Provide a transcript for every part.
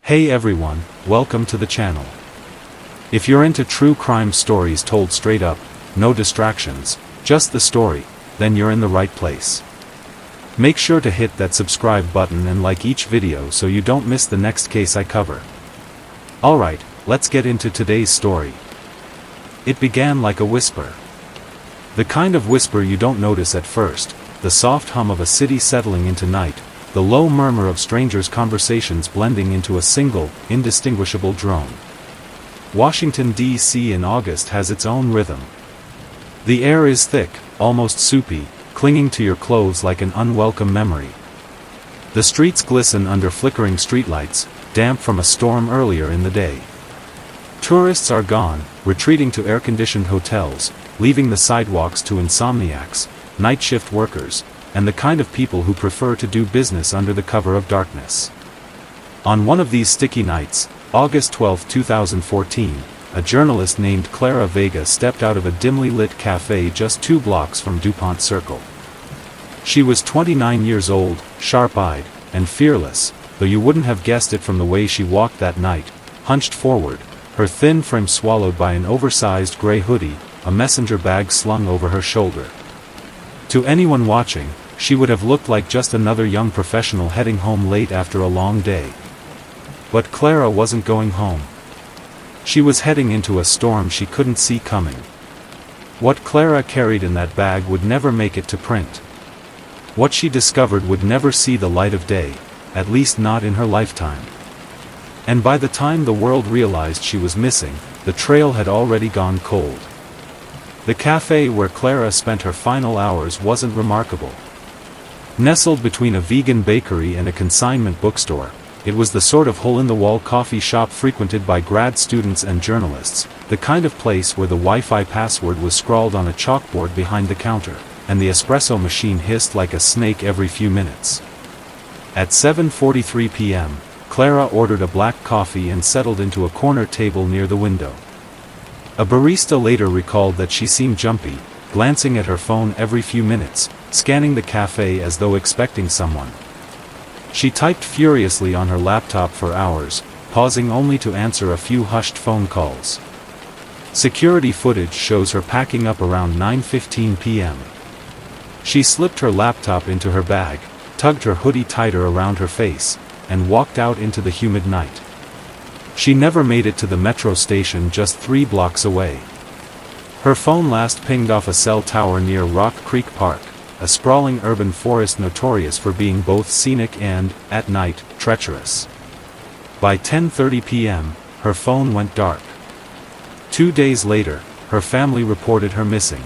Hey everyone, welcome to the channel. If you're into true crime stories told straight up, no distractions, just the story, then you're in the right place. Make sure to hit that subscribe button and like each video so you don't miss the next case I cover. Alright, let's get into today's story. It began like a whisper. The kind of whisper you don't notice at first, the soft hum of a city settling into night, the low murmur of strangers' conversations blending into a single, indistinguishable drone. Washington, D.C. in August has its own rhythm. The air is thick, almost soupy, clinging to your clothes like an unwelcome memory. The streets glisten under flickering streetlights, damp from a storm earlier in the day. Tourists are gone, retreating to air-conditioned hotels, leaving the sidewalks to insomniacs, night shift workers, and the kind of people who prefer to do business under the cover of darkness. On one of these sticky nights, August 12, 2014, a journalist named Clara Vega stepped out of a dimly lit cafe just 2 blocks from DuPont Circle. She was 29 years old, sharp-eyed, and fearless, though you wouldn't have guessed it from the way she walked that night, hunched forward, her thin frame swallowed by an oversized gray hoodie, a messenger bag slung over her shoulder. To anyone watching, she would have looked like just another young professional heading home late after a long day. But Clara wasn't going home. She was heading into a storm she couldn't see coming. What Clara carried in that bag would never make it to print. What she discovered would never see the light of day, at least not in her lifetime. And by the time the world realized she was missing, the trail had already gone cold. The cafe where Clara spent her final hours wasn't remarkable. Nestled between a vegan bakery and a consignment bookstore, it was the sort of hole-in-the-wall coffee shop frequented by grad students and journalists, the kind of place where the Wi-Fi password was scrawled on a chalkboard behind the counter, and the espresso machine hissed like a snake every few minutes. At 7:43 p.m., Clara ordered a black coffee and settled into a corner table near the window. A barista later recalled that she seemed jumpy, glancing at her phone every few minutes, scanning the cafe as though expecting someone. She typed furiously on her laptop for hours, pausing only to answer a few hushed phone calls. Security footage shows her packing up around 9:15 p.m. She slipped her laptop into her bag, tugged her hoodie tighter around her face, and walked out into the humid night. She never made it to the metro station just 3 blocks away. Her phone last pinged off a cell tower near Rock Creek Park, a sprawling urban forest notorious for being both scenic and, at night, treacherous. By 10:30 p.m., her phone went dark. 2 days later, her family reported her missing.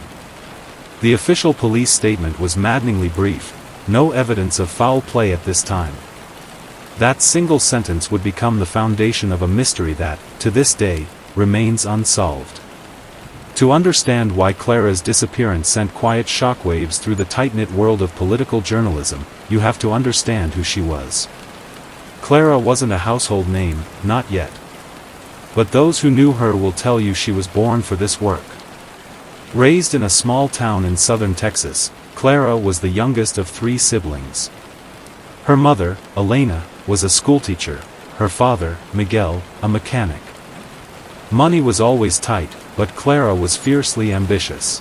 The official police statement was maddeningly brief: no evidence of foul play at this time. That single sentence would become the foundation of a mystery that, to this day, remains unsolved. To understand why Clara's disappearance sent quiet shockwaves through the tight-knit world of political journalism, you have to understand who she was. Clara wasn't a household name, not yet. But those who knew her will tell you she was born for this work. Raised in a small town in southern Texas, Clara was the youngest of 3 siblings. Her mother, Elena, was a schoolteacher, her father, Miguel, a mechanic. Money was always tight, but Clara was fiercely ambitious.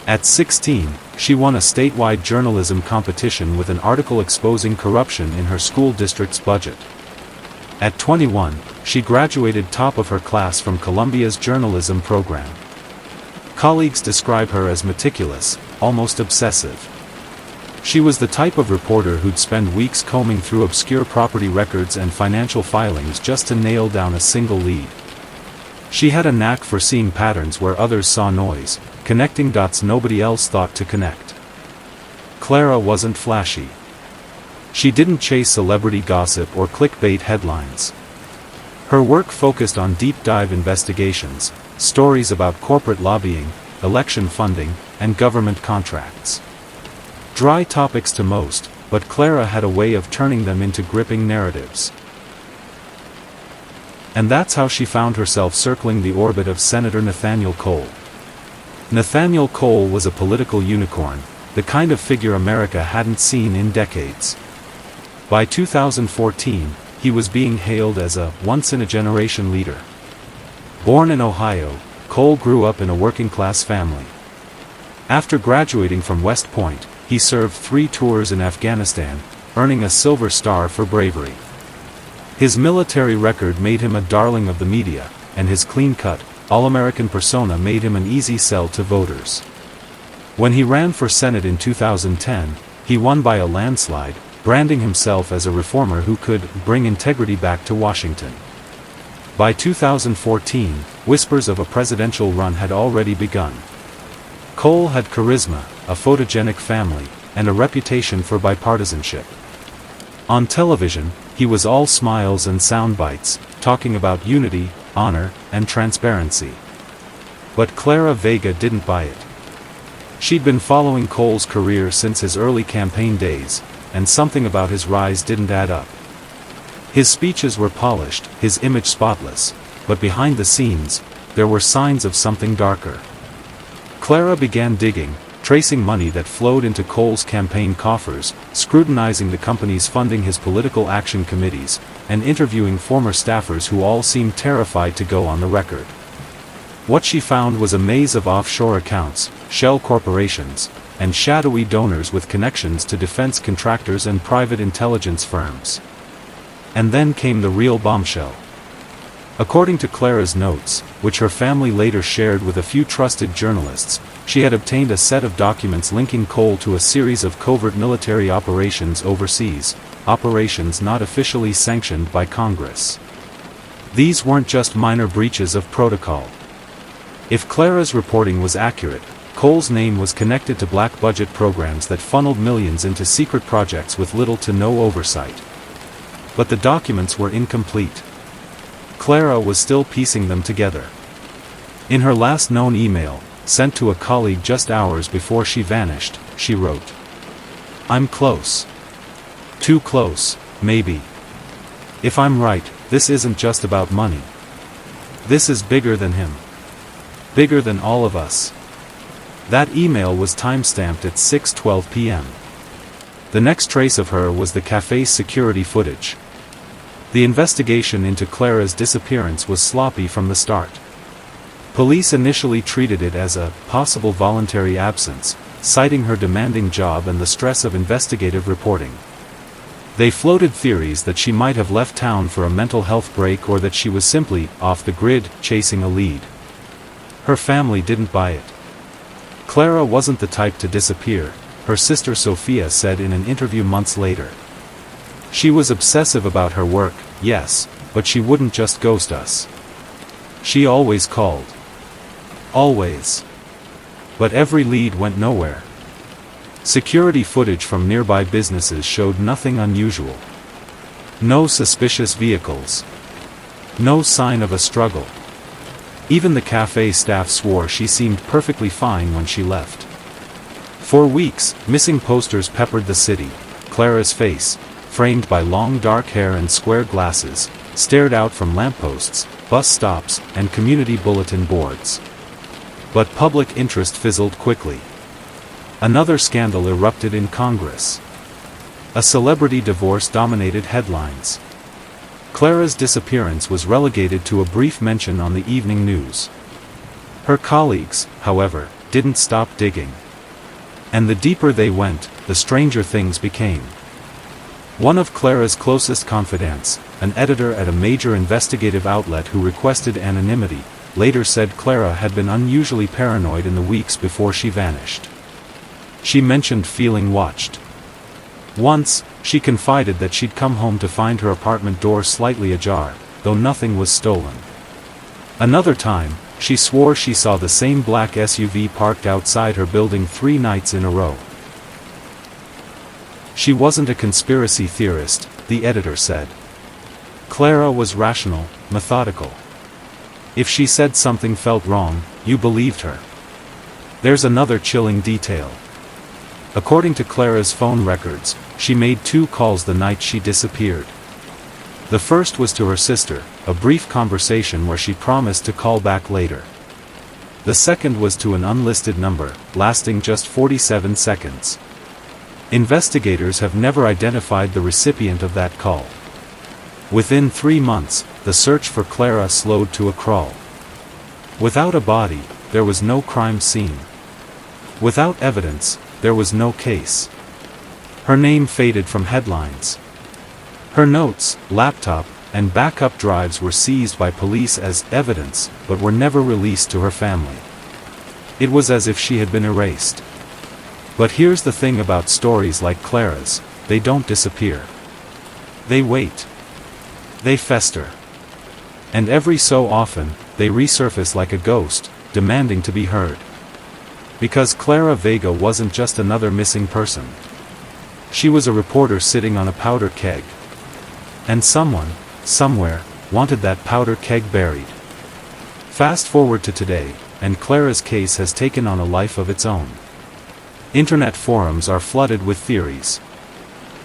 At 16, she won a statewide journalism competition with an article exposing corruption in her school district's budget. At 21, she graduated top of her class from Columbia's journalism program. Colleagues describe her as meticulous, almost obsessive. She was the type of reporter who'd spend weeks combing through obscure property records and financial filings just to nail down a single lead. She had a knack for seeing patterns where others saw noise, connecting dots nobody else thought to connect. Clara wasn't flashy. She didn't chase celebrity gossip or clickbait headlines. Her work focused on deep-dive investigations, stories about corporate lobbying, election funding, and government contracts. Dry topics to most, but Clara had a way of turning them into gripping narratives. And that's how she found herself circling the orbit of Senator Nathaniel Cole. Nathaniel Cole was a political unicorn, the kind of figure America hadn't seen in decades. By 2014, he was being hailed as a once-in-a-generation leader. Born in Ohio, Cole grew up in a working-class family. After graduating from West Point, he served 3 tours in Afghanistan, earning a Silver Star for bravery. His military record made him a darling of the media, and his clean-cut, all-American persona made him an easy sell to voters. When he ran for Senate in 2010, he won by a landslide, branding himself as a reformer who could bring integrity back to Washington. By 2014, whispers of a presidential run had already begun. Cole had charisma, a photogenic family, and a reputation for bipartisanship. On television, he was all smiles and sound bites, talking about unity, honor, and transparency. But Clara Vega didn't buy it. She'd been following Cole's career since his early campaign days, and something about his rise didn't add up. His speeches were polished, his image spotless, but behind the scenes, there were signs of something darker. Clara began digging, tracing money that flowed into Cole's campaign coffers, scrutinizing the companies funding his political action committees, and interviewing former staffers who all seemed terrified to go on the record. What she found was a maze of offshore accounts, shell corporations, and shadowy donors with connections to defense contractors and private intelligence firms. And then came the real bombshell. According to Clara's notes, which her family later shared with a few trusted journalists, she had obtained a set of documents linking Cole to a series of covert military operations overseas, operations not officially sanctioned by Congress. These weren't just minor breaches of protocol. If Clara's reporting was accurate, Cole's name was connected to black-budget programs that funneled millions into secret projects with little to no oversight. But the documents were incomplete. Clara was still piecing them together. In her last known email, sent to a colleague just hours before she vanished, she wrote, "I'm close. Too close, maybe. If I'm right, this isn't just about money. This is bigger than him. Bigger than all of us." That email was timestamped at 6:12 p.m. The next trace of her was the cafe's security footage. The investigation into Clara's disappearance was sloppy from the start. Police initially treated it as a possible voluntary absence, citing her demanding job and the stress of investigative reporting. They floated theories that she might have left town for a mental health break or that she was simply off the grid, chasing a lead. Her family didn't buy it. Clara wasn't the type to disappear, her sister Sophia said in an interview months later. She was obsessive about her work, yes, but she wouldn't just ghost us. She always called. Always. But every lead went nowhere. Security footage from nearby businesses showed nothing unusual. No suspicious vehicles. No sign of a struggle. Even the cafe staff swore she seemed perfectly fine when she left. For weeks, missing posters peppered the city. Clara's face, framed by long dark hair and square glasses, stared out from lampposts, bus stops, and community bulletin boards. But public interest fizzled quickly. Another scandal erupted in Congress. A celebrity divorce dominated headlines. Clara's disappearance was relegated to a brief mention on the evening news. Her colleagues, however, didn't stop digging. And the deeper they went, the stranger things became. One of Clara's closest confidants, an editor at a major investigative outlet who requested anonymity, later said Clara had been unusually paranoid in the weeks before she vanished. She mentioned feeling watched. Once, she confided that she'd come home to find her apartment door slightly ajar, though nothing was stolen. Another time, she swore she saw the same black SUV parked outside her building 3 nights in a row. She wasn't a conspiracy theorist, the editor said. Clara was rational, methodical. If she said something felt wrong, you believed her. There's another chilling detail. According to Clara's phone records, she made 2 calls the night she disappeared. The first was to her sister, a brief conversation where she promised to call back later. The second was to an unlisted number, lasting just 47 seconds. Investigators have never identified the recipient of that call. Within 3 months, the search for Clara slowed to a crawl. Without a body, there was no crime scene. Without evidence, there was no case. Her name faded from headlines. Her notes, laptop, and backup drives were seized by police as evidence, but were never released to her family. It was as if she had been erased. But here's the thing about stories like Clara's: they don't disappear. They wait. They fester. And every so often, they resurface like a ghost, demanding to be heard. Because Clara Vega wasn't just another missing person. She was a reporter sitting on a powder keg. And someone, somewhere, wanted that powder keg buried. Fast forward to today, and Clara's case has taken on a life of its own. Internet forums are flooded with theories.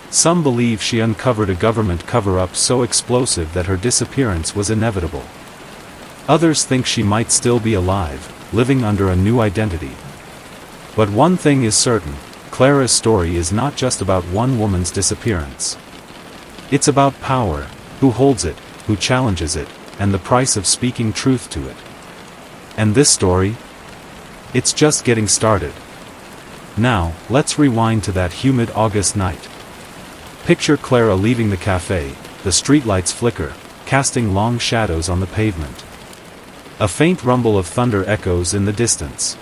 Some believe she uncovered a government cover-up so explosive that her disappearance was inevitable. Others think she might still be alive, living under a new identity. But one thing is certain: Clara's story is not just about one woman's disappearance. It's about power, who holds it, who challenges it, and the price of speaking truth to it. And this story? It's just getting started. Now, let's rewind to that humid August night. Picture Clara leaving the cafe, the streetlights flicker, casting long shadows on the pavement. A faint rumble of thunder echoes in the distance.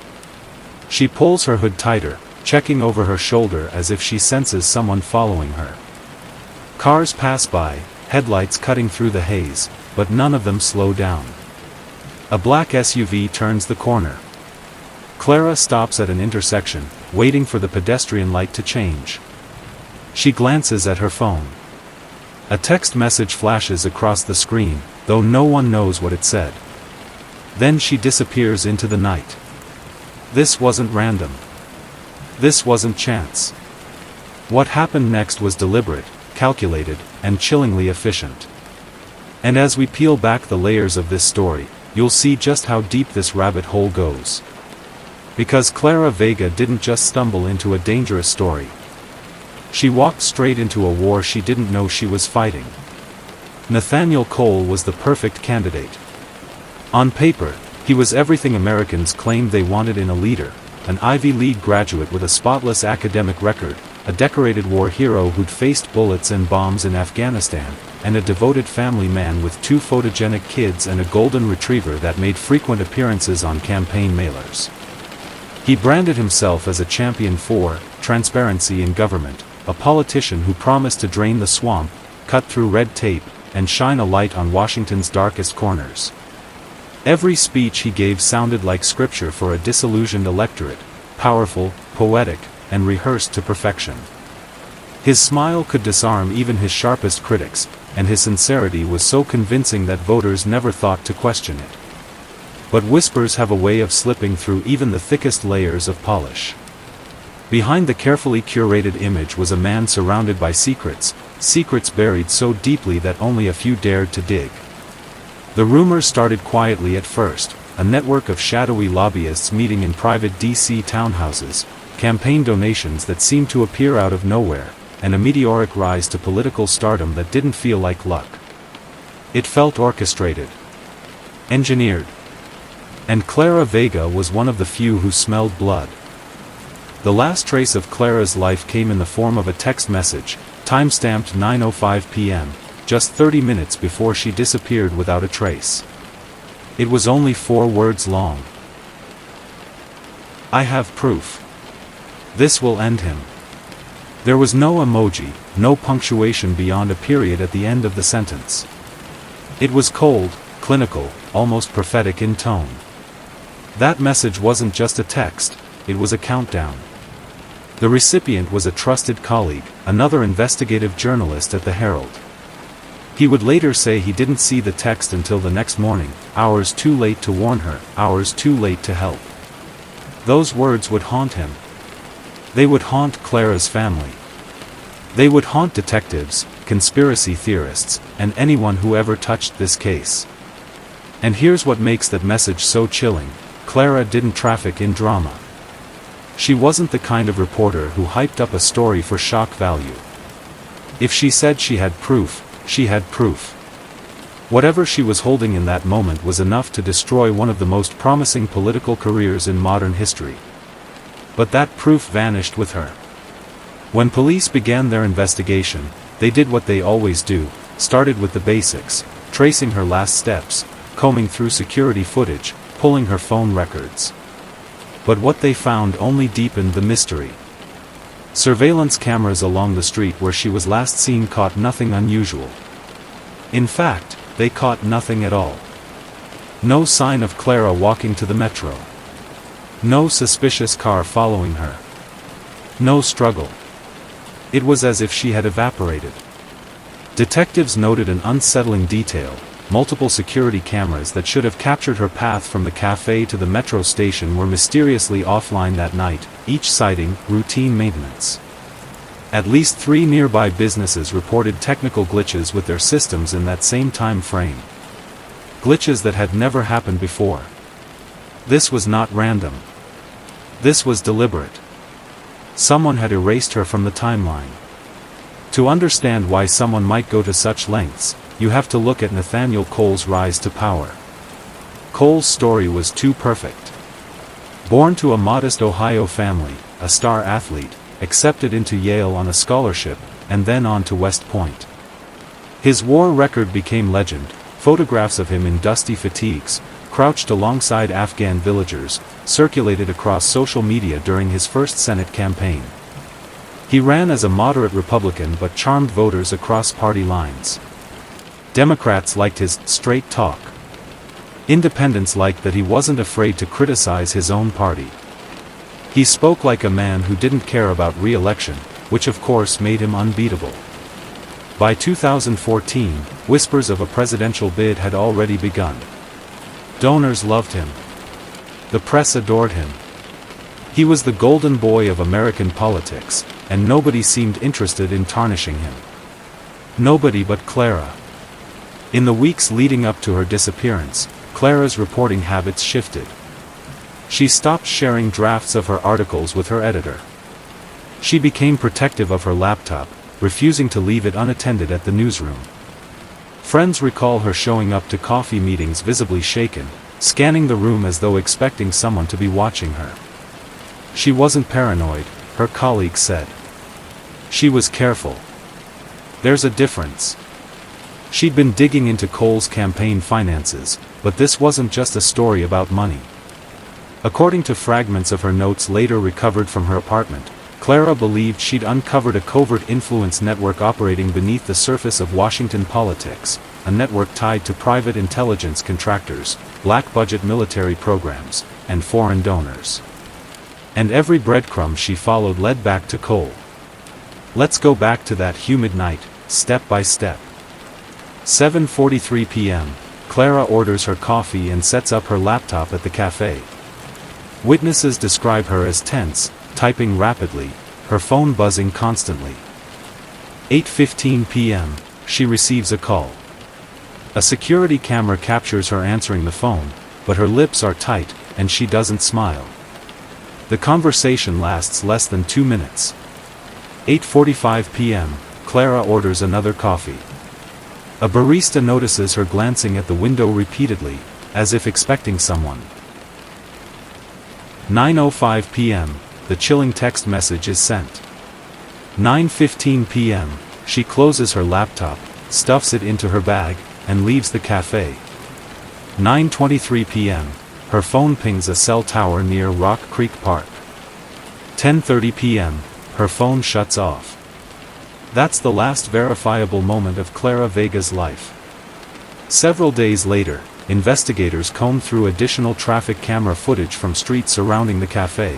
She pulls her hood tighter, checking over her shoulder as if she senses someone following her. Cars pass by, headlights cutting through the haze, but none of them slow down. A black SUV turns the corner. Clara stops at an intersection, waiting for the pedestrian light to change. She glances at her phone. A text message flashes across the screen, though no one knows what it said. Then she disappears into the night. This wasn't random. This wasn't chance. What happened next was deliberate, calculated, and chillingly efficient. And as we peel back the layers of this story, you'll see just how deep this rabbit hole goes. Because Clara Vega didn't just stumble into a dangerous story. She walked straight into a war she didn't know she was fighting. Nathaniel Cole was the perfect candidate. On paper, he was everything Americans claimed they wanted in a leader: an Ivy League graduate with a spotless academic record, a decorated war hero who'd faced bullets and bombs in Afghanistan, and a devoted family man with 2 photogenic kids and a golden retriever that made frequent appearances on campaign mailers. He branded himself as a champion for transparency in government, a politician who promised to drain the swamp, cut through red tape, and shine a light on Washington's darkest corners. Every speech he gave sounded like scripture for a disillusioned electorate, powerful, poetic, and rehearsed to perfection. His smile could disarm even his sharpest critics, and his sincerity was so convincing that voters never thought to question it. But whispers have a way of slipping through even the thickest layers of polish. Behind the carefully curated image was a man surrounded by secrets, secrets buried so deeply that only a few dared to dig. The rumors started quietly at first: a network of shadowy lobbyists meeting in private DC townhouses, campaign donations that seemed to appear out of nowhere, and a meteoric rise to political stardom that didn't feel like luck. It felt orchestrated, engineered. And Clara Vega was one of the few who smelled blood. The last trace of Clara's life came in the form of a text message, time-stamped 9:05 p.m., just 30 minutes before she disappeared without a trace. It was only 4 words long. "I have proof. This will end him." There was no emoji, no punctuation beyond a period at the end of the sentence. It was cold, clinical, almost prophetic in tone. That message wasn't just a text, it was a countdown. The recipient was a trusted colleague, another investigative journalist at the Herald. He would later say he didn't see the text until the next morning, hours too late to warn her, hours too late to help. Those words would haunt him. They would haunt Clara's family. They would haunt detectives, conspiracy theorists, and anyone who ever touched this case. And here's what makes that message so chilling: Clara didn't traffic in drama. She wasn't the kind of reporter who hyped up a story for shock value. If she said she had proof, she had proof. Whatever she was holding in that moment was enough to destroy one of the most promising political careers in modern history. But that proof vanished with her. When police began their investigation, they did what they always do, started with the basics, tracing her last steps, combing through security footage, pulling her phone records. But what they found only deepened the mystery. Surveillance cameras along the street where she was last seen caught nothing unusual. In fact, they caught nothing at all. No sign of Clara walking to the metro. No suspicious car following her. No struggle. It was as if she had evaporated. Detectives noted an unsettling detail: multiple security cameras that should have captured her path from the cafe to the metro station were mysteriously offline that night, each citing routine maintenance. At least 3 nearby businesses reported technical glitches with their systems in that same time frame. Glitches that had never happened before. This was not random. This was deliberate. Someone had erased her from the timeline. To understand why someone might go to such lengths, you have to look at Nathaniel Cole's rise to power. Cole's story was too perfect. Born to a modest Ohio family, a star athlete, accepted into Yale on a scholarship, and then on to West Point. His war record became legend. Photographs of him in dusty fatigues, crouched alongside Afghan villagers, circulated across social media during his first Senate campaign. He ran as a moderate Republican but charmed voters across party lines. Democrats liked his straight talk. Independents liked that he wasn't afraid to criticize his own party. He spoke like a man who didn't care about re-election, which of course made him unbeatable. By 2014, whispers of a presidential bid had already begun. Donors loved him. The press adored him. He was the golden boy of American politics, and nobody seemed interested in tarnishing him. Nobody but Clara. In the weeks leading up to her disappearance, Clara's reporting habits shifted. She stopped sharing drafts of her articles with her editor. She became protective of her laptop, refusing to leave it unattended at the newsroom. Friends recall her showing up to coffee meetings visibly shaken, scanning the room as though expecting someone to be watching her. She wasn't paranoid, her colleagues said. She was careful. There's a difference. She'd been digging into Cole's campaign finances, but this wasn't just a story about money. According to fragments of her notes later recovered from her apartment, Clara believed she'd uncovered a covert influence network operating beneath the surface of Washington politics, a network tied to private intelligence contractors, black-budget military programs, and foreign donors. And every breadcrumb she followed led back to Cole. Let's go back to that humid night, step by step. 7:43 p.m., Clara orders her coffee and sets up her laptop at the cafe. Witnesses describe her as tense, typing rapidly, her phone buzzing constantly. 8:15 p.m., she receives a call. A security camera captures her answering the phone, but her lips are tight, and she doesn't smile. The conversation lasts less than 2 minutes. 8:45 p.m., Clara orders another coffee. A barista notices her glancing at the window repeatedly, as if expecting someone. 9:05 p.m., the chilling text message is sent. 9:15 p.m., she closes her laptop, stuffs it into her bag, and leaves the cafe. 9:23 p.m., her phone pings a cell tower near Rock Creek Park. 10:30 p.m., her phone shuts off. That's the last verifiable moment of Clara Vega's life. Several days later, investigators combed through additional traffic camera footage from streets surrounding the cafe.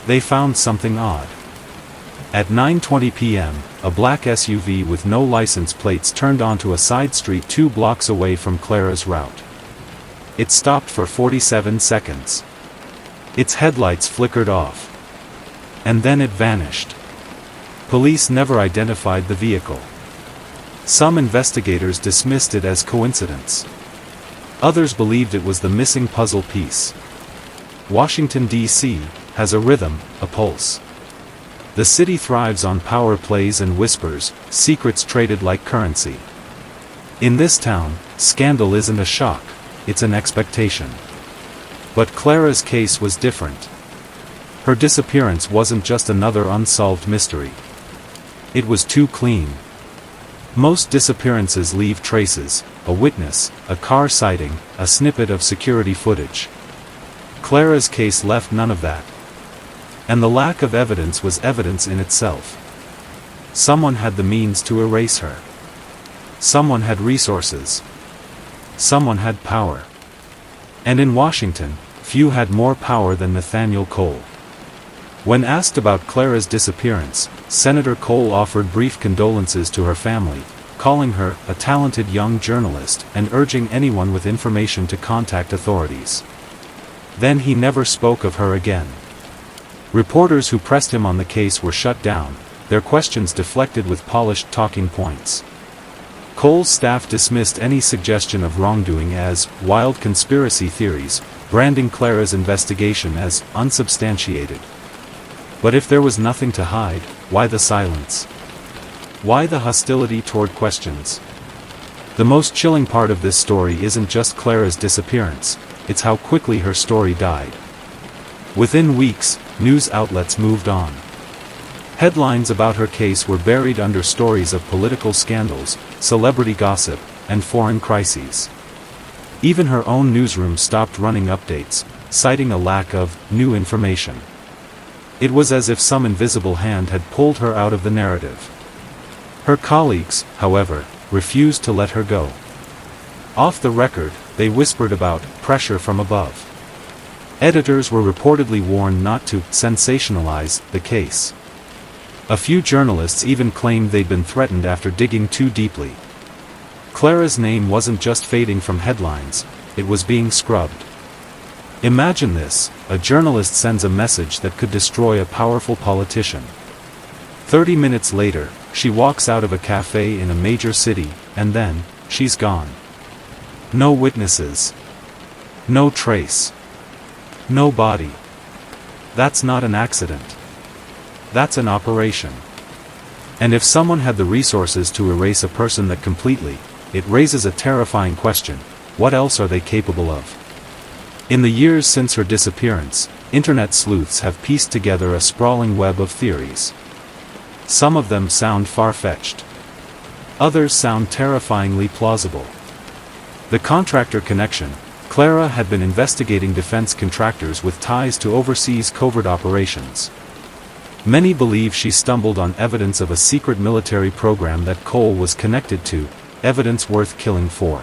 They found something odd. At 9:20 p.m., a black SUV with no license plates turned onto a side street 2 blocks away from Clara's route. It stopped for 47 seconds. Its headlights flickered off. And then it vanished. Police never identified the vehicle. Some investigators dismissed it as coincidence. Others believed it was the missing puzzle piece. Washington, D.C., has a rhythm, a pulse. The city thrives on power plays and whispers, secrets traded like currency. In this town, scandal isn't a shock, it's an expectation. But Clara's case was different. Her disappearance wasn't just another unsolved mystery. It was too clean. Most disappearances leave traces, a witness, a car sighting, a snippet of security footage. Clara's case left none of that. And the lack of evidence was evidence in itself. Someone had the means to erase her. Someone had resources. Someone had power. And in Washington, few had more power than Nathaniel Cole. When asked about Clara's disappearance, Senator Cole offered brief condolences to her family, calling her a talented young journalist and urging anyone with information to contact authorities. Then he never spoke of her again. Reporters who pressed him on the case were shut down, their questions deflected with polished talking points. Cole's staff dismissed any suggestion of wrongdoing as wild conspiracy theories, branding Clara's investigation as unsubstantiated. But if there was nothing to hide, why the silence? Why the hostility toward questions? The most chilling part of this story isn't just Clara's disappearance, it's how quickly her story died. Within weeks, news outlets moved on. Headlines about her case were buried under stories of political scandals, celebrity gossip, and foreign crises. Even her own newsroom stopped running updates, citing a lack of new information. It was as if some invisible hand had pulled her out of the narrative. Her colleagues, however, refused to let her go. Off the record, they whispered about pressure from above. Editors were reportedly warned not to sensationalize the case. A few journalists even claimed they'd been threatened after digging too deeply. Clara's name wasn't just fading from headlines, it was being scrubbed. Imagine this, a journalist sends a message that could destroy a powerful politician. 30 minutes later, she walks out of a cafe in a major city, and then, she's gone. No witnesses. No trace. No body. That's not an accident. That's an operation. And if someone had the resources to erase a person that completely, it raises a terrifying question: what else are they capable of? In the years since her disappearance, internet sleuths have pieced together a sprawling web of theories. Some of them sound far-fetched. Others sound terrifyingly plausible. The contractor connection. Clara had been investigating defense contractors with ties to overseas covert operations. Many believe she stumbled on evidence of a secret military program that Cole was connected to, evidence worth killing for.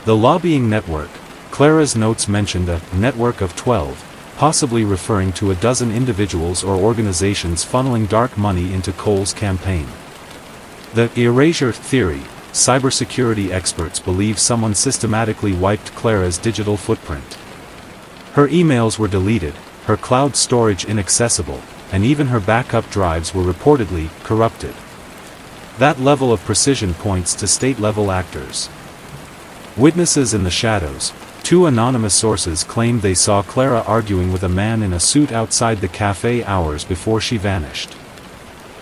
The lobbying network. Clara's notes mentioned a network of 12, possibly referring to a dozen individuals or organizations funneling dark money into Cole's campaign. The erasure theory. Cybersecurity experts believe someone systematically wiped Clara's digital footprint. Her emails were deleted, her cloud storage inaccessible, and even her backup drives were reportedly corrupted. That level of precision points to state-level actors. Witnesses in the shadows. 2 anonymous sources claimed they saw Clara arguing with a man in a suit outside the cafe hours before she vanished.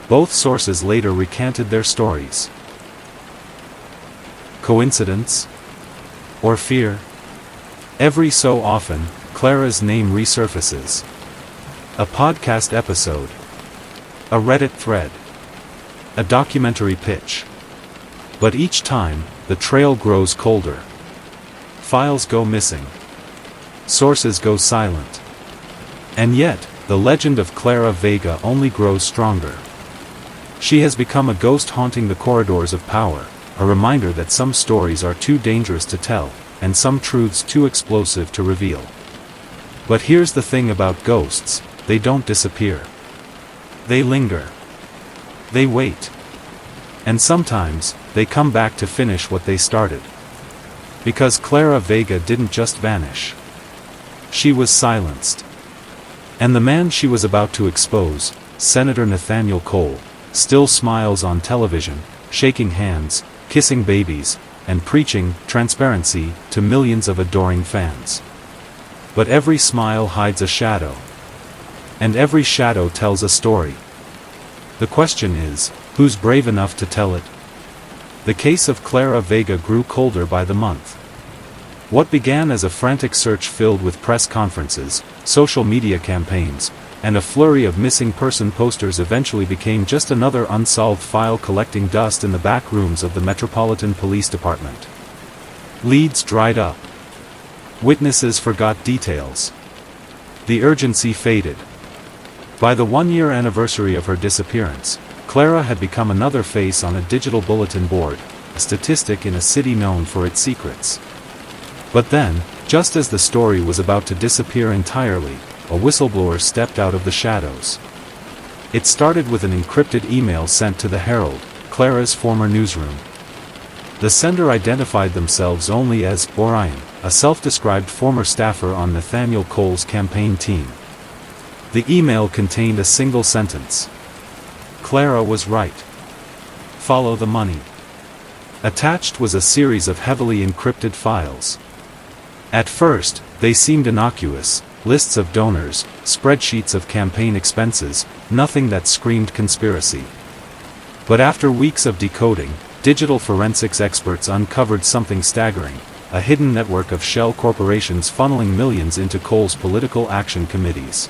Both sources later recanted their stories. Coincidence? Or fear? Every so often, Clara's name resurfaces. A podcast episode. A Reddit thread. A documentary pitch. But each time, the trail grows colder. Files go missing. Sources go silent. And yet, the legend of Clara Vega only grows stronger. She has become a ghost haunting the corridors of power, a reminder that some stories are too dangerous to tell, and some truths too explosive to reveal. But here's the thing about ghosts: they don't disappear. They linger. They wait. And sometimes, they come back to finish what they started. Because Clara Vega didn't just vanish. She was silenced. And the man she was about to expose, Senator Nathaniel Cole, still smiles on television, shaking hands, kissing babies, and preaching transparency to millions of adoring fans. But every smile hides a shadow. And every shadow tells a story. The question is, who's brave enough to tell it? The case of Clara Vega grew colder by the month. What began as a frantic search filled with press conferences, social media campaigns, and a flurry of missing person posters eventually became just another unsolved file collecting dust in the back rooms of the Metropolitan Police Department. Leads dried up. Witnesses forgot details. The urgency faded. By the one-year anniversary of her disappearance, Clara had become another face on a digital bulletin board, a statistic in a city known for its secrets. But then, just as the story was about to disappear entirely, a whistleblower stepped out of the shadows. It started with an encrypted email sent to the Herald, Clara's former newsroom. The sender identified themselves only as Orion, a self-described former staffer on Nathaniel Cole's campaign team. The email contained a single sentence. Clara was right. Follow the money. Attached was a series of heavily encrypted files. At first, they seemed innocuous, lists of donors, spreadsheets of campaign expenses, nothing that screamed conspiracy. But after weeks of decoding, digital forensics experts uncovered something staggering, a hidden network of shell corporations funneling millions into Cole's political action committees.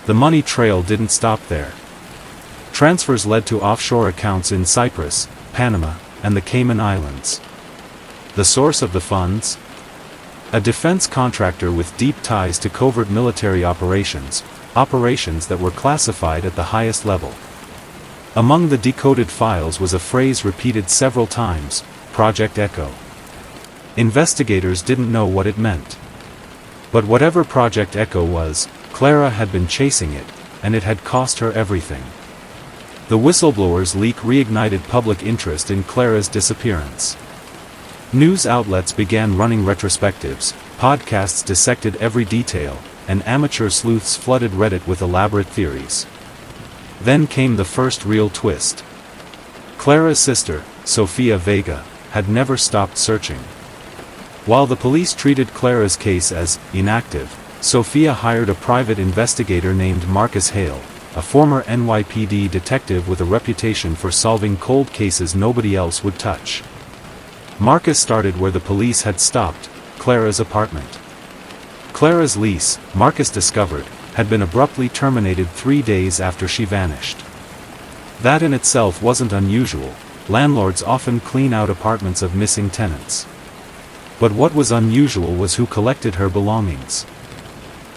The money trail didn't stop there. Transfers led to offshore accounts in Cyprus, Panama, and the Cayman Islands. The source of the funds? A defense contractor with deep ties to covert military operations that were classified at the highest level. Among the decoded files was a phrase repeated several times, Project Echo. Investigators didn't know what it meant. But whatever Project Echo was, Clara had been chasing it, and it had cost her everything. The whistleblower's leak reignited public interest in Clara's disappearance. News outlets began running retrospectives, podcasts dissected every detail, and amateur sleuths flooded Reddit with elaborate theories. Then came the first real twist. Clara's sister, Sofia Vega, had never stopped searching. While the police treated Clara's case as inactive, Sofia hired a private investigator named Marcus Hale, a former NYPD detective with a reputation for solving cold cases nobody else would touch. Marcus started where the police had stopped, Clara's apartment. Clara's lease, Marcus discovered, had been abruptly terminated 3 days after she vanished. That in itself wasn't unusual, landlords often clean out apartments of missing tenants. But what was unusual was who collected her belongings.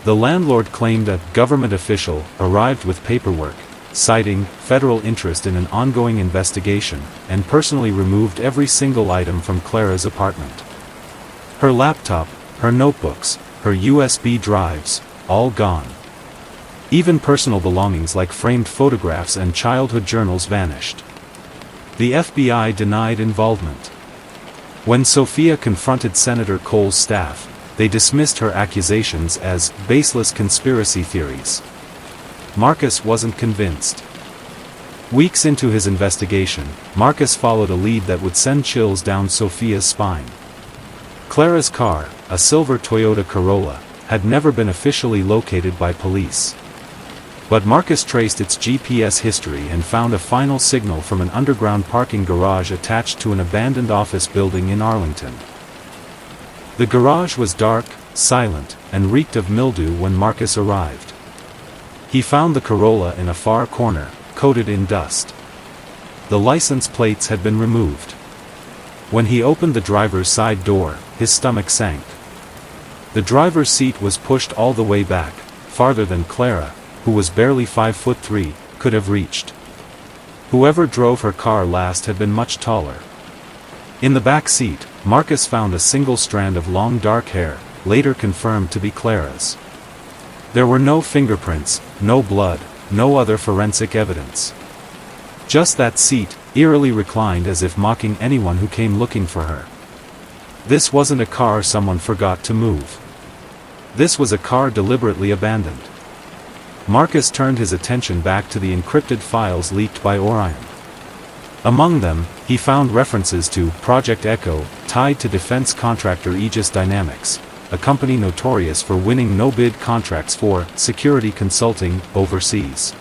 The landlord claimed a government official arrived with paperwork, citing federal interest in an ongoing investigation, and personally removed every single item from Clara's apartment. Her laptop, her notebooks, her USB drives, all gone. Even personal belongings like framed photographs and childhood journals vanished. The FBI denied involvement. When Sofia confronted Senator Cole's staff, they dismissed her accusations as baseless conspiracy theories. Marcus wasn't convinced. Weeks into his investigation, Marcus followed a lead that would send chills down Sofia's spine. Clara's car, a silver Toyota Corolla, had never been officially located by police. But Marcus traced its GPS history and found a final signal from an underground parking garage attached to an abandoned office building in Arlington. The garage was dark, silent, and reeked of mildew when Marcus arrived. He found the Corolla in a far corner, coated in dust. The license plates had been removed. When he opened the driver's side door, his stomach sank. The driver's seat was pushed all the way back, farther than Clara, who was barely 5'3", could have reached. Whoever drove her car last had been much taller. In the back seat, Marcus found a single strand of long dark hair, later confirmed to be Clara's. There were no fingerprints, no blood, no other forensic evidence. Just that seat, eerily reclined as if mocking anyone who came looking for her. This wasn't a car someone forgot to move. This was a car deliberately abandoned. Marcus turned his attention back to the encrypted files leaked by Orion. Among them, he found references to Project Echo, tied to defense contractor Aegis Dynamics, a company notorious for winning no-bid contracts for security consulting overseas.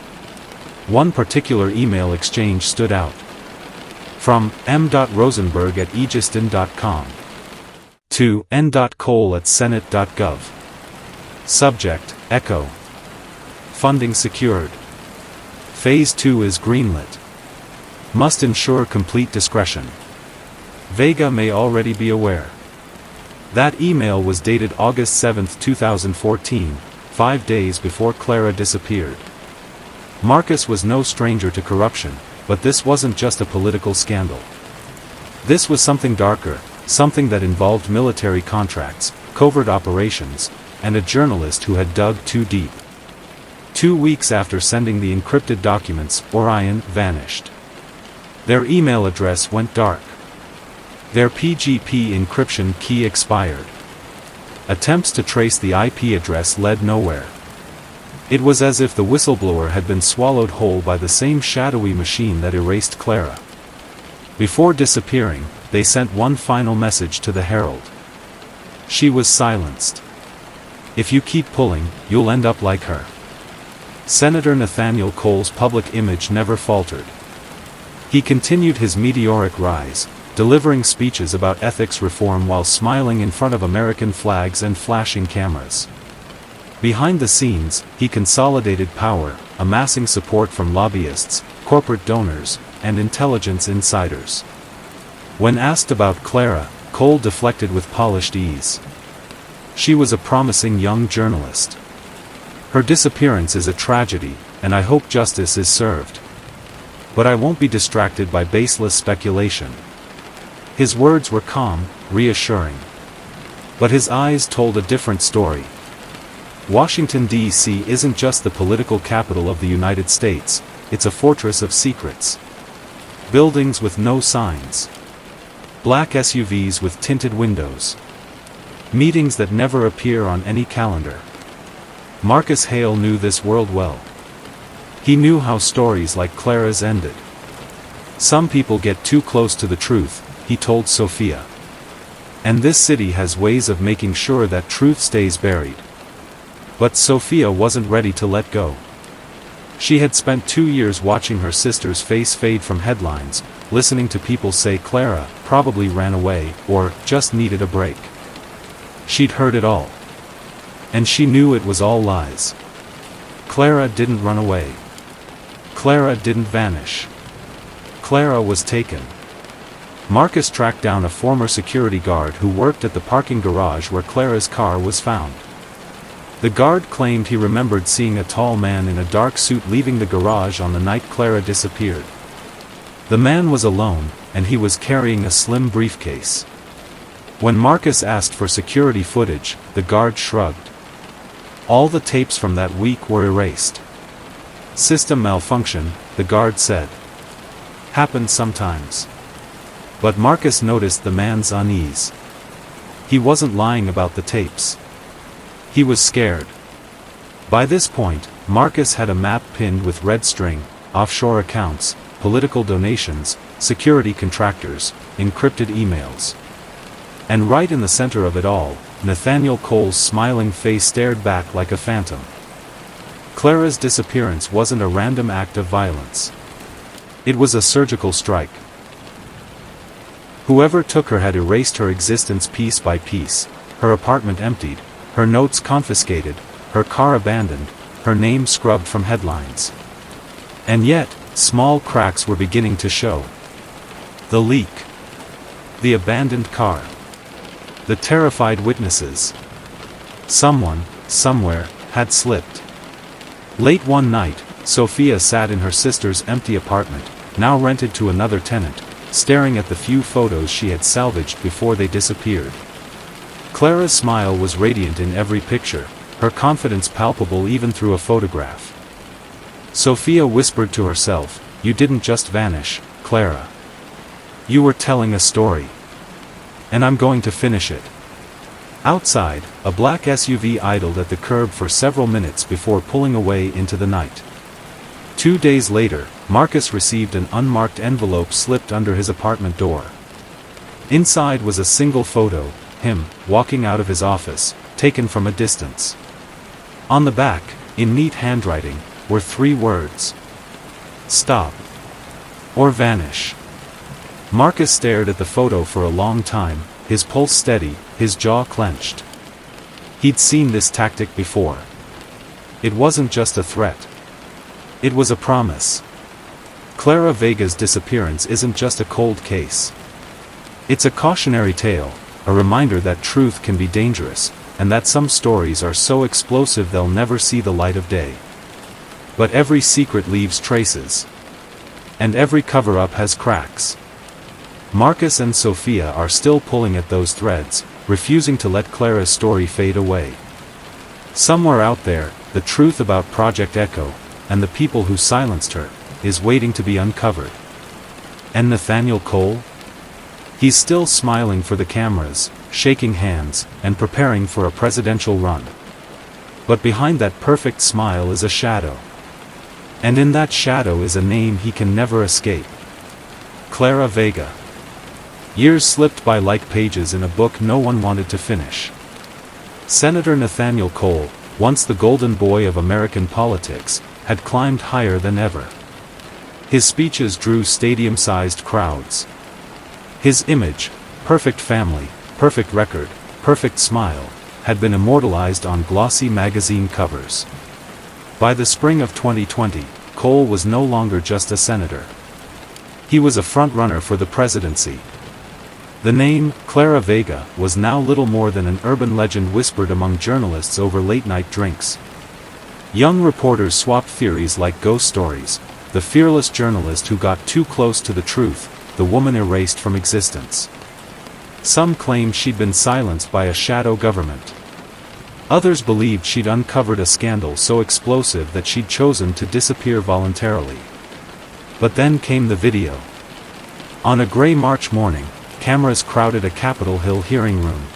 One particular email exchange stood out. From m.rosenberg@aegiston.com to n.cole@senate.gov. Subject: Echo. Funding secured. Phase 2 is greenlit. Must ensure complete discretion. Vega may already be aware. That email was dated August 7, 2014, 5 days before Clara disappeared. Marcus was no stranger to corruption, but this wasn't just a political scandal. This was something darker, something that involved military contracts, covert operations, and a journalist who had dug too deep. 2 weeks after sending the encrypted documents, Orion vanished. Their email address went dark. Their PGP encryption key expired. Attempts to trace the IP address led nowhere. It was as if the whistleblower had been swallowed whole by the same shadowy machine that erased Clara. Before disappearing, they sent one final message to the Herald. She was silenced. If you keep pulling, you'll end up like her. Senator Nathaniel Cole's public image never faltered. He continued his meteoric rise, delivering speeches about ethics reform while smiling in front of American flags and flashing cameras. Behind the scenes, he consolidated power, amassing support from lobbyists, corporate donors, and intelligence insiders. When asked about Clara, Cole deflected with polished ease. She was a promising young journalist. Her disappearance is a tragedy, and I hope justice is served. But I won't be distracted by baseless speculation. His words were calm, reassuring. But his eyes told a different story. Washington, D.C. isn't just the political capital of the United States, it's a fortress of secrets. Buildings with no signs. Black SUVs with tinted windows. Meetings that never appear on any calendar. Marcus Hale knew this world well. He knew how stories like Clara's ended. Some people get too close to the truth, he told Sophia. And this city has ways of making sure that truth stays buried. But Sophia wasn't ready to let go. She had spent 2 years watching her sister's face fade from headlines, listening to people say Clara probably ran away, or just needed a break. She'd heard it all. And she knew it was all lies. Clara didn't run away. Clara didn't vanish. Clara was taken. Marcus tracked down a former security guard who worked at the parking garage where Clara's car was found. The guard claimed he remembered seeing a tall man in a dark suit leaving the garage on the night Clara disappeared. The man was alone, and he was carrying a slim briefcase. When Marcus asked for security footage, the guard shrugged. All the tapes from that week were erased. System malfunction, the guard said. Happens sometimes. But Marcus noticed the man's unease. He wasn't lying about the tapes. He was scared. By this point, Marcus had a map pinned with red string, offshore accounts, political donations, security contractors, encrypted emails. And right in the center of it all, Nathaniel Cole's smiling face stared back like a phantom. Clara's disappearance wasn't a random act of violence. It was a surgical strike. Whoever took her had erased her existence piece by piece, her apartment emptied, her notes confiscated, her car abandoned, her name scrubbed from headlines. And yet, small cracks were beginning to show. The leak. The abandoned car. The terrified witnesses. Someone, somewhere, had slipped. Late one night, Sophia sat in her sister's empty apartment, now rented to another tenant, staring at the few photos she had salvaged before they disappeared. Clara's smile was radiant in every picture, her confidence palpable even through a photograph. Sophia whispered to herself, "You didn't just vanish, Clara. You were telling a story. And I'm going to finish it." Outside, a black SUV idled at the curb for several minutes before pulling away into the night. 2 days later, Marcus received an unmarked envelope slipped under his apartment door. Inside was a single photo, him, walking out of his office, taken from a distance. On the back, in neat handwriting, were 3 words. stop, or vanish. Marcus stared at the photo for a long time, his pulse steady, his jaw clenched. He'd seen this tactic before. It wasn't just a threat. It was a promise. Clara Vega's disappearance isn't just a cold case. It's a cautionary tale, a reminder that truth can be dangerous, and that some stories are so explosive they'll never see the light of day. But every secret leaves traces. And every cover-up has cracks. Marcus and Sophia are still pulling at those threads, refusing to let Clara's story fade away. Somewhere out there, the truth about Project Echo, and the people who silenced her, is waiting to be uncovered. And Nathaniel Cole? He's still smiling for the cameras, shaking hands, and preparing for a presidential run. But behind that perfect smile is a shadow. And in that shadow is a name he can never escape. Clara Vega. Years slipped by like pages in a book no one wanted to finish. Senator Nathaniel Cole, once the golden boy of American politics, had climbed higher than ever. His speeches drew stadium-sized crowds. His image, perfect family, perfect record, perfect smile, had been immortalized on glossy magazine covers. By the spring of 2020, Cole was no longer just a senator. He was a front-runner for the presidency. The name, Clara Vega, was now little more than an urban legend whispered among journalists over late-night drinks. Young reporters swapped theories like ghost stories, the fearless journalist who got too close to the truth, the woman erased from existence. Some claimed she'd been silenced by a shadow government. Others believed she'd uncovered a scandal so explosive that she'd chosen to disappear voluntarily. But then came the video. On a gray March morning, cameras crowded a Capitol Hill hearing room.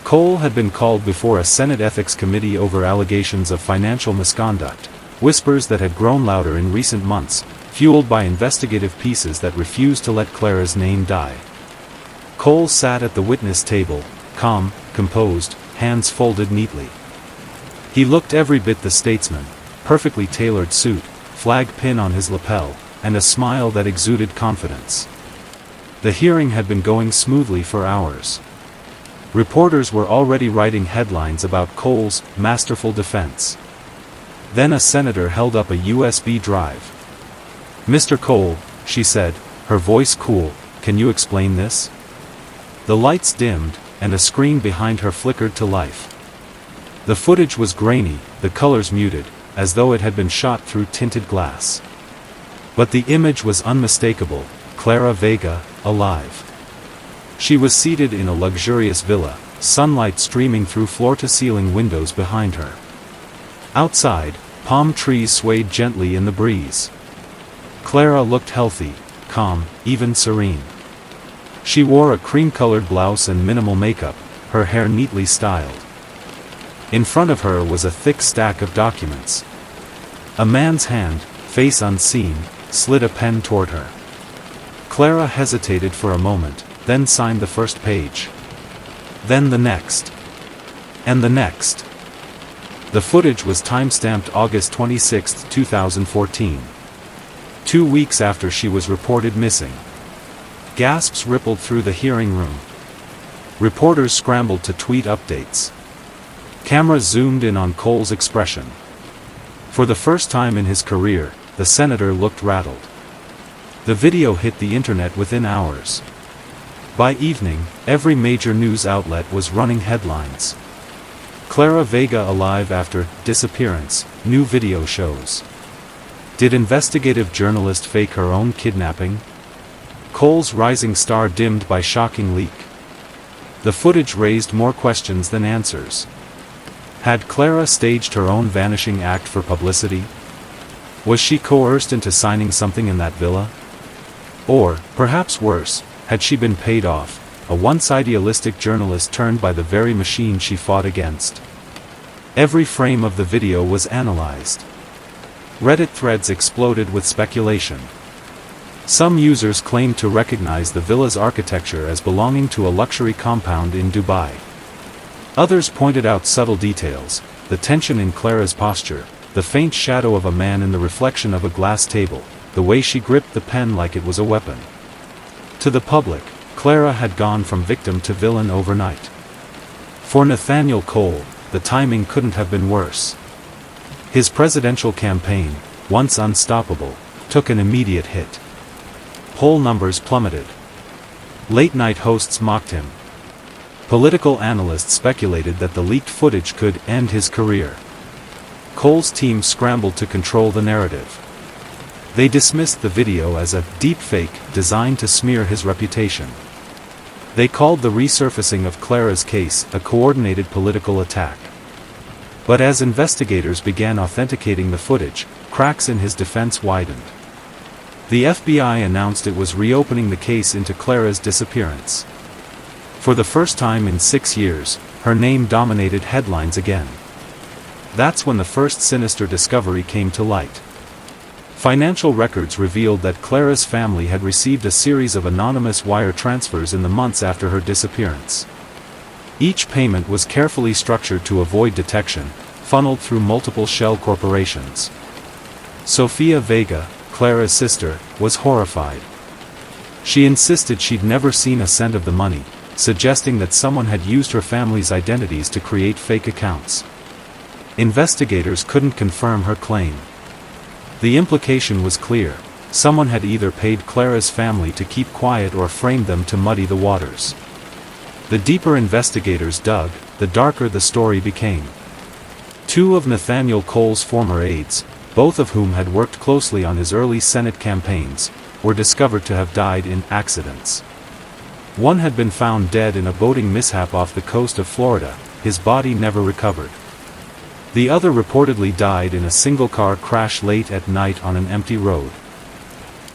Cole had been called before a Senate Ethics Committee over allegations of financial misconduct, whispers that had grown louder in recent months, fueled by investigative pieces that refused to let Clara's name die. Cole sat at the witness table, calm, composed, hands folded neatly. He looked every bit the statesman, perfectly tailored suit, flag pin on his lapel, and a smile that exuded confidence. The hearing had been going smoothly for hours. Reporters were already writing headlines about Cole's masterful defense. Then a senator held up a USB drive. "Mr. Cole," she said, her voice cool, "can you explain this?" The lights dimmed, and a screen behind her flickered to life. The footage was grainy, the colors muted, as though it had been shot through tinted glass. But the image was unmistakable, Clara Vega, alive. She was seated in a luxurious villa, sunlight streaming through floor-to-ceiling windows behind her. Outside, palm trees swayed gently in the breeze. Clara looked healthy, calm, even serene. She wore a cream-colored blouse and minimal makeup, her hair neatly styled. In front of her was a thick stack of documents. A man's hand, face unseen, slid a pen toward her. Clara hesitated for a moment, then signed the first page. Then the next. And the next. The footage was time-stamped August 26, 2014. 2 weeks after she was reported missing. Gasps rippled through the hearing room. Reporters scrambled to tweet updates. Cameras zoomed in on Cole's expression. For the first time in his career, the senator looked rattled. The video hit the internet within hours. By evening, every major news outlet was running headlines. Clara Vega alive after disappearance, new video shows. Did investigative journalist fake her own kidnapping? Cole's rising star dimmed by shocking leak. The footage raised more questions than answers. Had Clara staged her own vanishing act for publicity? Was she coerced into signing something in that villa? Or, perhaps worse, had she been paid off, a once idealistic journalist turned by the very machine she fought against? Every frame of the video was analyzed. Reddit threads exploded with speculation. Some users claimed to recognize the villa's architecture as belonging to a luxury compound in Dubai. Others pointed out subtle details, the tension in Clara's posture, the faint shadow of a man in the reflection of a glass table, the way she gripped the pen like it was a weapon. To the public, Clara had gone from victim to villain overnight. For Nathaniel Cole, the timing couldn't have been worse. His presidential campaign, once unstoppable, took an immediate hit. Poll numbers plummeted. Late-night hosts mocked him. Political analysts speculated that the leaked footage could end his career. Cole's team scrambled to control the narrative. They dismissed the video as a deepfake designed to smear his reputation. They called the resurfacing of Clara's case a coordinated political attack. But as investigators began authenticating the footage, cracks in his defense widened. The FBI announced it was reopening the case into Clara's disappearance. For the first time in 6 years, her name dominated headlines again. That's when the first sinister discovery came to light. Financial records revealed that Clara's family had received a series of anonymous wire transfers in the months after her disappearance. Each payment was carefully structured to avoid detection, funneled through multiple shell corporations. Sofia Vega, Clara's sister, was horrified. She insisted she'd never seen a cent of the money, suggesting that someone had used her family's identities to create fake accounts. Investigators couldn't confirm her claim. The implication was clear: someone had either paid Clara's family to keep quiet or framed them to muddy the waters. The deeper investigators dug, the darker the story became. 2 of Nathaniel Cole's former aides, both of whom had worked closely on his early Senate campaigns, were discovered to have died in accidents. One had been found dead in a boating mishap off the coast of Florida, his body never recovered. The other reportedly died in a single-car crash late at night on an empty road.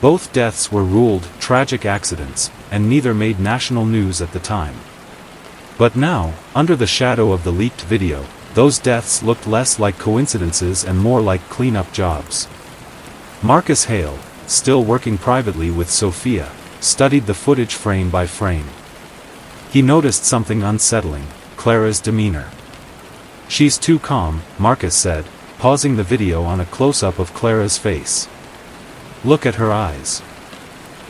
Both deaths were ruled tragic accidents, and neither made national news at the time. But now, under the shadow of the leaked video, those deaths looked less like coincidences and more like cleanup jobs. Marcus Hale, still working privately with Sofia, studied the footage frame by frame. He noticed something unsettling: Clara's demeanor. "She's too calm," Marcus said, pausing the video on a close-up of Clara's face. "Look at her eyes.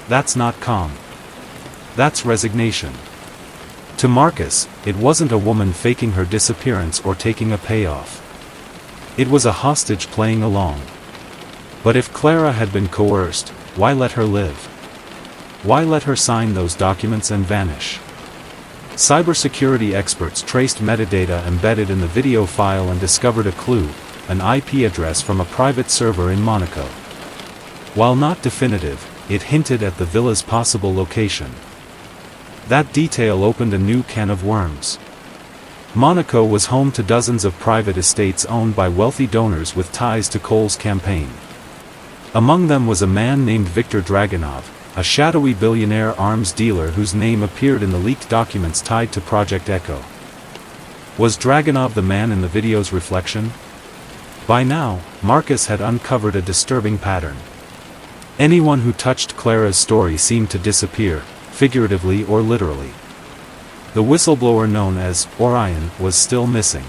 That's not calm. That's resignation." To Marcus, it wasn't a woman faking her disappearance or taking a payoff. It was a hostage playing along. But if Clara had been coerced, why let her live? Why let her sign those documents and vanish? Cybersecurity experts traced metadata embedded in the video file and discovered a clue: an IP address from a private server in Monaco. While not definitive, it hinted at the villa's possible location. That detail opened a new can of worms. Monaco was home to dozens of private estates owned by wealthy donors with ties to Cole's campaign. Among them was a man named Viktor Dragunov, a shadowy billionaire arms dealer whose name appeared in the leaked documents tied to Project Echo. Was Dragunov the man in the video's reflection? By now, Marcus had uncovered a disturbing pattern. Anyone who touched Clara's story seemed to disappear, figuratively or literally. The whistleblower known as Orion was still missing.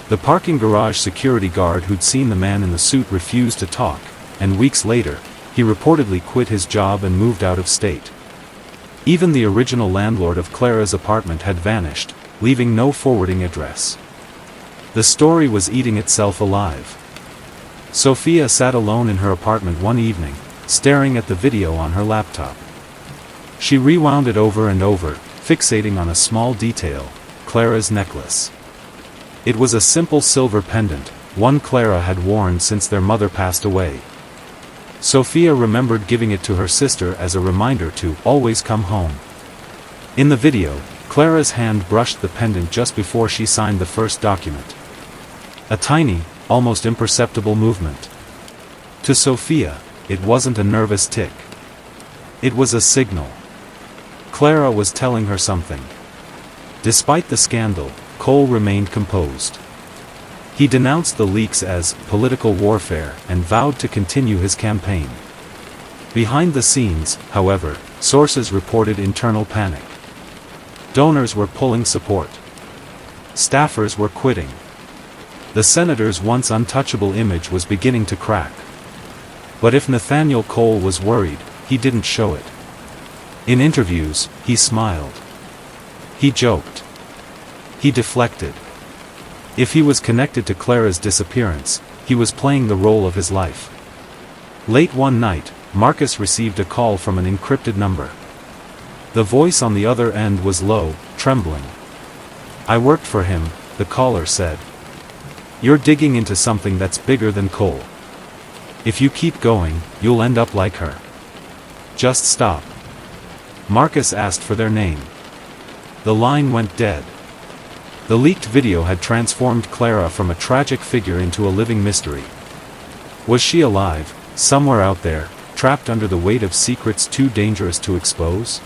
The parking garage security guard who'd seen the man in the suit refused to talk, and weeks later, he reportedly quit his job and moved out of state. Even the original landlord of Clara's apartment had vanished, leaving no forwarding address. The story was eating itself alive. Sofia sat alone in her apartment one evening, staring at the video on her laptop. She rewound it over and over, fixating on a small detail: Clara's necklace. It was a simple silver pendant, one Clara had worn since their mother passed away. Sofia remembered giving it to her sister as a reminder to always come home. In the video, Clara's hand brushed the pendant just before she signed the first document. A tiny, almost imperceptible movement. To Sofia, it wasn't a nervous tick. It was a signal. Clara was telling her something. Despite the scandal, Cole remained composed. He denounced the leaks as political warfare and vowed to continue his campaign. Behind the scenes, however, sources reported internal panic. Donors were pulling support. Staffers were quitting. The senator's once untouchable image was beginning to crack. But if Nathaniel Cole was worried, he didn't show it. In interviews, he smiled. He joked. He deflected. If he was connected to Clara's disappearance, he was playing the role of his life. Late one night, Marcus received a call from an encrypted number. The voice on the other end was low, trembling. "I worked for him," the caller said. "You're digging into something that's bigger than Cole. If you keep going, you'll end up like her. Just stop." Marcus asked for their name. The line went dead. The leaked video had transformed Clara from a tragic figure into a living mystery. Was she alive, somewhere out there, trapped under the weight of secrets too dangerous to expose?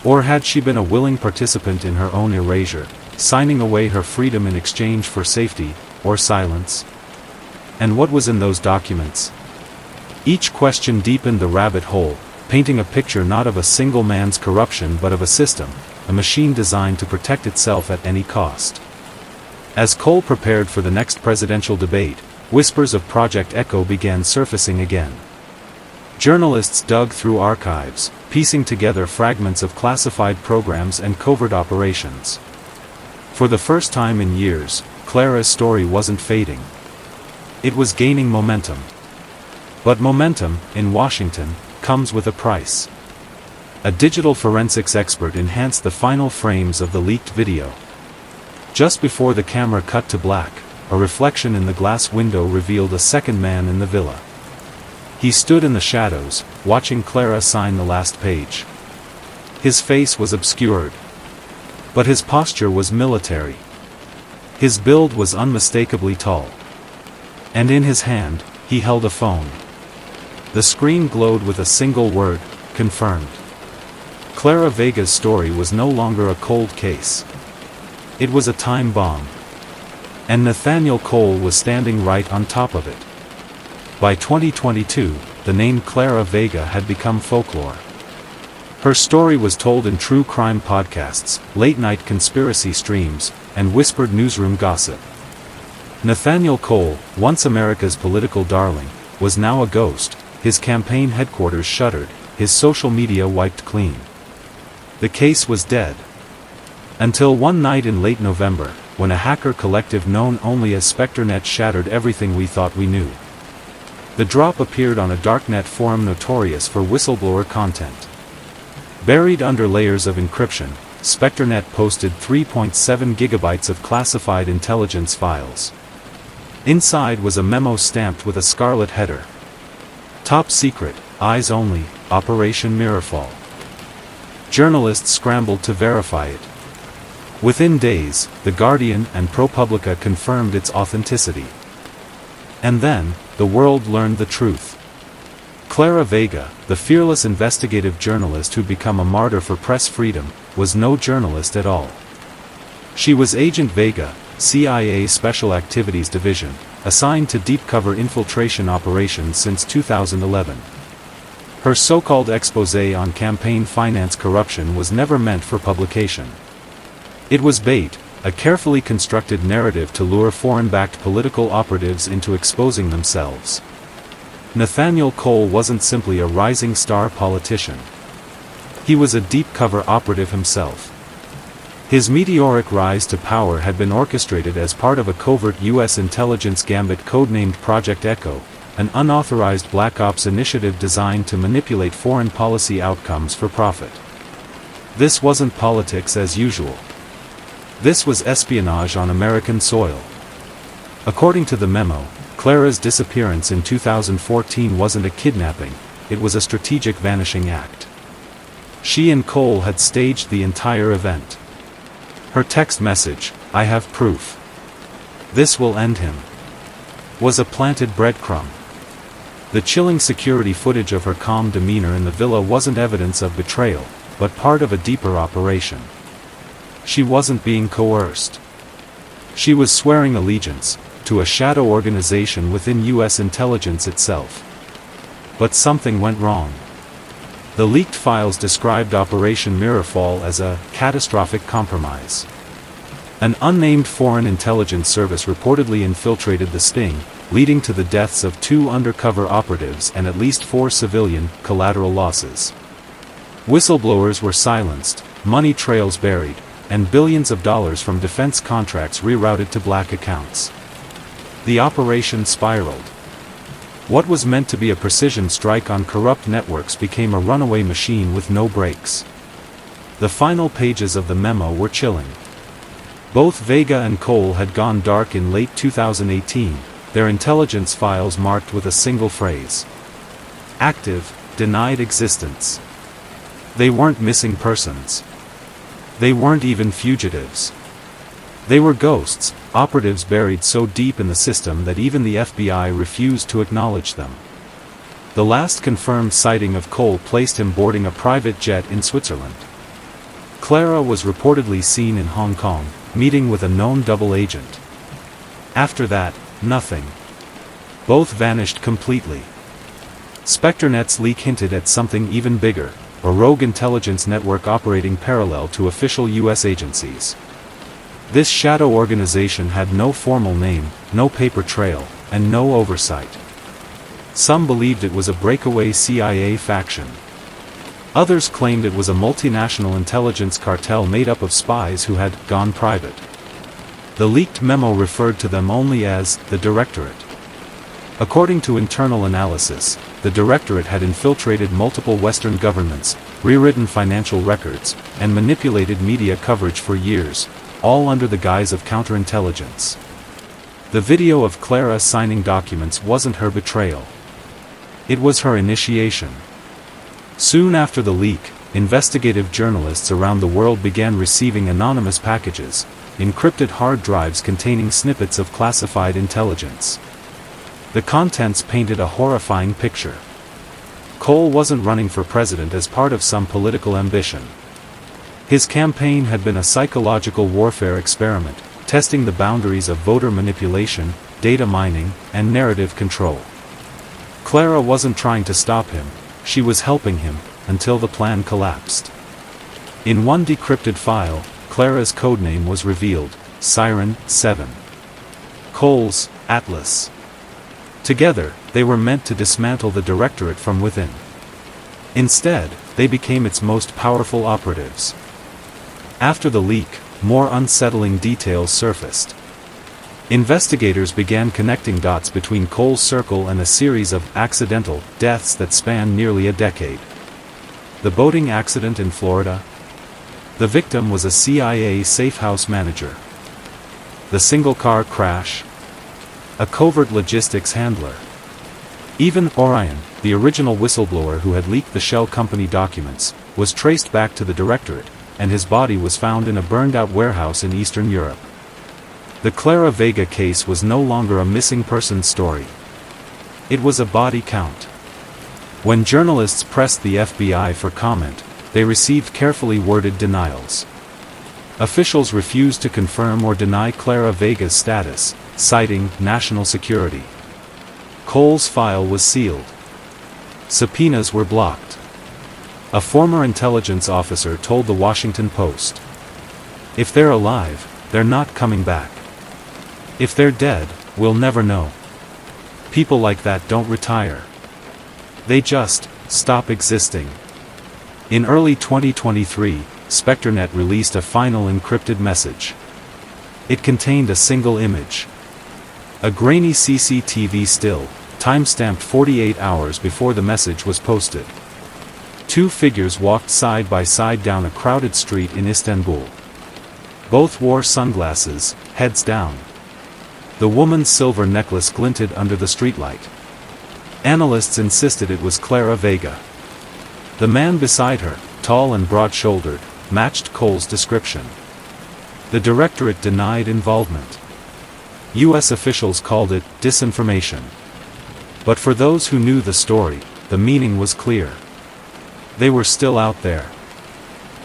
Or had she been a willing participant in her own erasure, signing away her freedom in exchange for safety, or silence? And what was in those documents? Each question deepened the rabbit hole, painting a picture not of a single man's corruption but of a system, a machine designed to protect itself at any cost. As Cole prepared for the next presidential debate, whispers of Project Echo began surfacing again. Journalists dug through archives, piecing together fragments of classified programs and covert operations. For the first time in years, Clara's story wasn't fading. It was gaining momentum. But momentum, in Washington, comes with a price. A digital forensics expert enhanced the final frames of the leaked video. Just before the camera cut to black, a reflection in the glass window revealed a second man in the villa. He stood in the shadows, watching Clara sign the last page. His face was obscured. But his posture was military. His build was unmistakably tall. And in his hand, he held a phone. The screen glowed with a single word: confirmed. Clara Vega's story was no longer a cold case. It was a time bomb. And Nathaniel Cole was standing right on top of it. By 2022, the name Clara Vega had become folklore. Her story was told in true crime podcasts, late-night conspiracy streams, and whispered newsroom gossip. Nathaniel Cole, once America's political darling, was now a ghost, his campaign headquarters shuttered, his social media wiped clean. The case was dead. Until one night in late November, when a hacker collective known only as SpectreNet shattered everything we thought we knew. The drop appeared on a darknet forum notorious for whistleblower content. Buried under layers of encryption, SpectreNet posted 3.7 gigabytes of classified intelligence files. Inside was a memo stamped with a scarlet header. Top secret, eyes only, Operation Mirrorfall. Journalists scrambled to verify it. Within days, The Guardian and ProPublica confirmed its authenticity. And then, the world learned the truth. Clara Vega, the fearless investigative journalist who'd become a martyr for press freedom, was no journalist at all. She was Agent Vega, CIA Special Activities Division, assigned to deep-cover infiltration operations since 2011. Her so-called exposé on campaign finance corruption was never meant for publication. It was bait, a carefully constructed narrative to lure foreign-backed political operatives into exposing themselves. Nathaniel Cole wasn't simply a rising star politician. He was a deep-cover operative himself. His meteoric rise to power had been orchestrated as part of a covert U.S. intelligence gambit codenamed Project Echo, an unauthorized black ops initiative designed to manipulate foreign policy outcomes for profit. This wasn't politics as usual. This was espionage on American soil. According to the memo, Clara's disappearance in 2014 wasn't a kidnapping, it was a strategic vanishing act. She and Cole had staged the entire event. Her text message, "I have proof. This will end him," was a planted breadcrumb. The chilling security footage of her calm demeanor in the villa wasn't evidence of betrayal, but part of a deeper operation. She wasn't being coerced. She was swearing allegiance to a shadow organization within U.S. intelligence itself. But something went wrong. The leaked files described Operation Mirrorfall as a catastrophic compromise. An unnamed foreign intelligence service reportedly infiltrated the sting, leading to the deaths of 2 undercover operatives and at least 4 civilian, collateral losses. Whistleblowers were silenced, money trails buried, and billions of dollars from defense contracts rerouted to black accounts. The operation spiraled. What was meant to be a precision strike on corrupt networks became a runaway machine with no brakes. The final pages of the memo were chilling. Both Vega and Cole had gone dark in late 2018, their intelligence files marked with a single phrase: active, denied existence. They weren't missing persons. They weren't even fugitives. They were ghosts, operatives buried so deep in the system that even the FBI refused to acknowledge them. The last confirmed sighting of Cole placed him boarding a private jet in Switzerland. Clara was reportedly seen in Hong Kong, meeting with a known double agent. After that, nothing. Both vanished completely. SpectreNet's leak hinted at something even bigger, a rogue intelligence network operating parallel to official U.S. agencies. This shadow organization had no formal name, no paper trail, and no oversight. Some believed it was a breakaway CIA faction. Others claimed it was a multinational intelligence cartel made up of spies who had gone private. The leaked memo referred to them only as the Directorate. According to internal analysis, the Directorate had infiltrated multiple Western governments, rewritten financial records, and manipulated media coverage for years, all under the guise of counterintelligence. The video of Clara signing documents wasn't her betrayal. It was her initiation. Soon after the leak, investigative journalists around the world began receiving anonymous packages, encrypted hard drives containing snippets of classified intelligence. The contents painted a horrifying picture. Cole wasn't running for president as part of some political ambition. His campaign had been a psychological warfare experiment, testing the boundaries of voter manipulation, data mining, and narrative control. Clara wasn't trying to stop him, she was helping him, until the plan collapsed. In one decrypted file, Clara's codename was revealed: Siren 7. Cole's Atlas. Together, they were meant to dismantle the Directorate from within. Instead, they became its most powerful operatives. After the leak, more unsettling details surfaced. Investigators began connecting dots between Cole's circle and a series of accidental deaths that spanned nearly a decade. The boating accident in Florida. The victim was a CIA safehouse manager. The single-car crash. A covert logistics handler. Even Orion, the original whistleblower who had leaked the shell company documents, was traced back to the Directorate, and his body was found in a burned-out warehouse in Eastern Europe. The Clara Vega case was no longer a missing person story. It was a body count. When journalists pressed the FBI for comment, they received carefully worded denials. Officials refused to confirm or deny Clara Vega's status, citing national security. Cole's file was sealed. Subpoenas were blocked. A former intelligence officer told the Washington Post, "If they're alive, they're not coming back. If they're dead, we'll never know. People like that don't retire. They just stop existing." In early 2023, SpectreNet released a final encrypted message. It contained a single image. A grainy CCTV still, time-stamped 48 hours before the message was posted. 2 figures walked side by side down a crowded street in Istanbul. Both wore sunglasses, heads down. The woman's silver necklace glinted under the streetlight. Analysts insisted it was Clara Vega. The man beside her, tall and broad-shouldered, matched Cole's description. The Directorate denied involvement. U.S. officials called it disinformation. But for those who knew the story, the meaning was clear. They were still out there.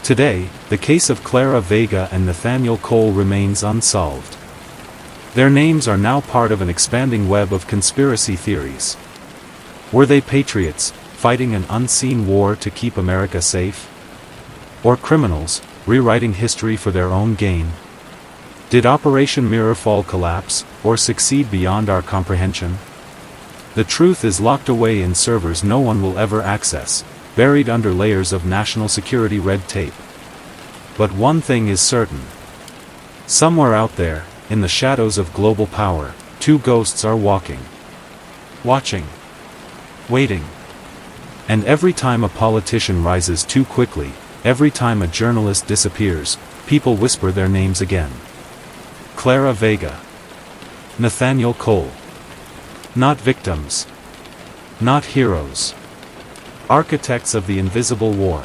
Today, the case of Clara Vega and Nathaniel Cole remains unsolved. Their names are now part of an expanding web of conspiracy theories. Were they patriots, fighting an unseen war to keep America safe? Or criminals, rewriting history for their own gain? Did Operation Mirrorfall collapse, or succeed beyond our comprehension? The truth is locked away in servers no one will ever access, buried under layers of national security red tape. But one thing is certain. Somewhere out there, in the shadows of global power, two ghosts are walking. Watching. Waiting. And every time a politician rises too quickly, every time a journalist disappears, people whisper their names again. Clara Vega. Nathaniel Cole. Not victims. Not heroes. Architects of the invisible war.